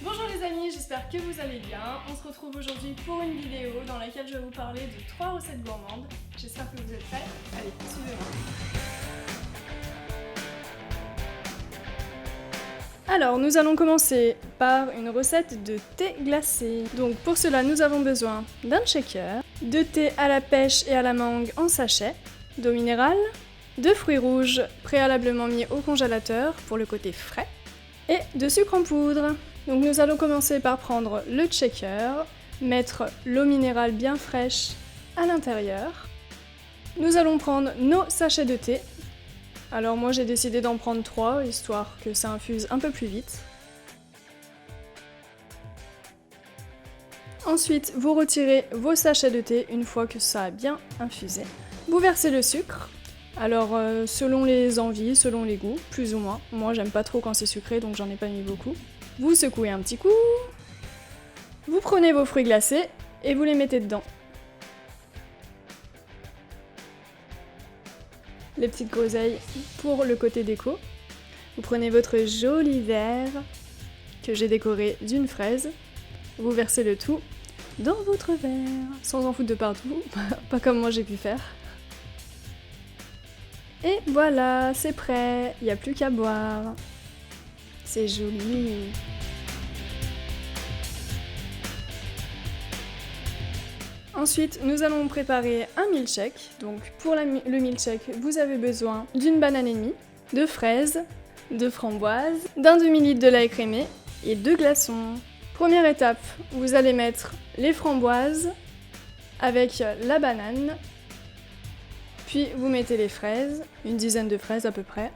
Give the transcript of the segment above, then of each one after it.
Bonjour les amis, j'espère que vous allez bien. On se retrouve aujourd'hui pour une vidéo dans laquelle je vais vous parler de 3 recettes gourmandes. J'espère que vous êtes prêts. Allez, suivez-moi. Alors, nous allons commencer par une recette de thé glacé. Donc pour cela, nous avons besoin d'un shaker, de thé à la pêche et à la mangue en sachet, d'eau minérale, de fruits rouges préalablement mis au congélateur pour le côté frais, et de sucre en poudre. Donc nous allons commencer par prendre le shaker, mettre l'eau minérale bien fraîche à l'intérieur. Nous allons prendre nos sachets de thé. Alors moi j'ai décidé d'en prendre 3, histoire que ça infuse un peu plus vite. Ensuite, vous retirez vos sachets de thé une fois que ça a bien infusé. Vous versez le sucre. Alors selon les envies, selon les goûts, plus ou moins. Moi j'aime pas trop quand c'est sucré donc j'en ai pas mis beaucoup. Vous secouez un petit coup. Vous prenez vos fruits glacés et vous les mettez dedans. Les petites groseilles pour le côté déco. Vous prenez votre joli verre que j'ai décoré d'une fraise. Vous versez le tout dans votre verre, sans en foutre de partout, pas comme moi j'ai pu faire. Et voilà, c'est prêt, il n'y a plus qu'à boire. C'est joli. Ensuite, nous allons préparer un milkshake. Donc pour le milkshake, vous avez besoin d'une banane et demie, de fraises, de framboises, d'un demi-litre de lait écrémé et de glaçons. Première étape, vous allez mettre les framboises avec la banane, puis vous mettez les fraises, une dizaine de fraises à peu près,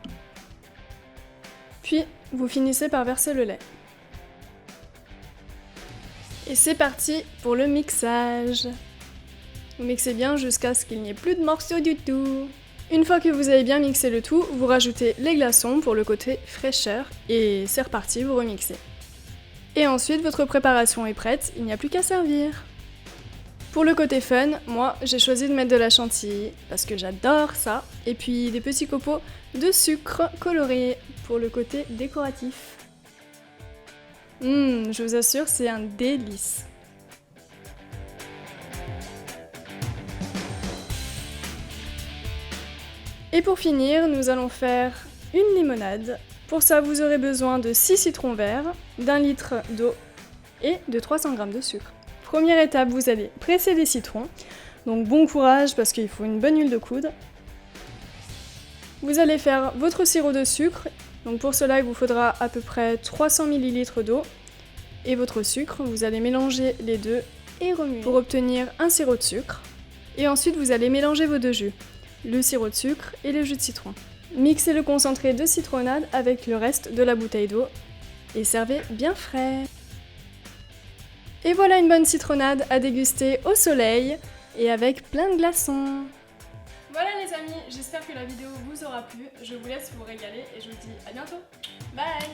puis vous finissez par verser le lait. Et c'est parti pour le mixage. Vous mixez bien jusqu'à ce qu'il n'y ait plus de morceaux du tout. Une fois que vous avez bien mixé le tout, vous rajoutez les glaçons pour le côté fraîcheur et c'est reparti, vous remixez. Et ensuite, votre préparation est prête, il n'y a plus qu'à servir. Pour le côté fun, moi j'ai choisi de mettre de la chantilly parce que j'adore ça, et puis des petits copeaux de sucre coloré pour le côté décoratif. Je vous assure, c'est un délice. Et pour finir, nous allons faire une limonade. Pour ça, vous aurez besoin de 6 citrons verts, d'1 litre d'eau et de 300 g de sucre. Première étape, vous allez presser les citrons. Donc bon courage parce qu'il faut une bonne huile de coude. Vous allez faire votre sirop de sucre. Donc pour cela, il vous faudra à peu près 300 ml d'eau et votre sucre. Vous allez mélanger les deux et remuer pour obtenir un sirop de sucre. Et ensuite, vous allez mélanger vos deux jus, le sirop de sucre et le jus de citron. Mixez le concentré de citronnade avec le reste de la bouteille d'eau et servez bien frais. Et voilà une bonne citronnade à déguster au soleil et avec plein de glaçons. Voilà les amis, j'espère que la vidéo vous aura plu. Je vous laisse vous régaler et je vous dis à bientôt. Bye!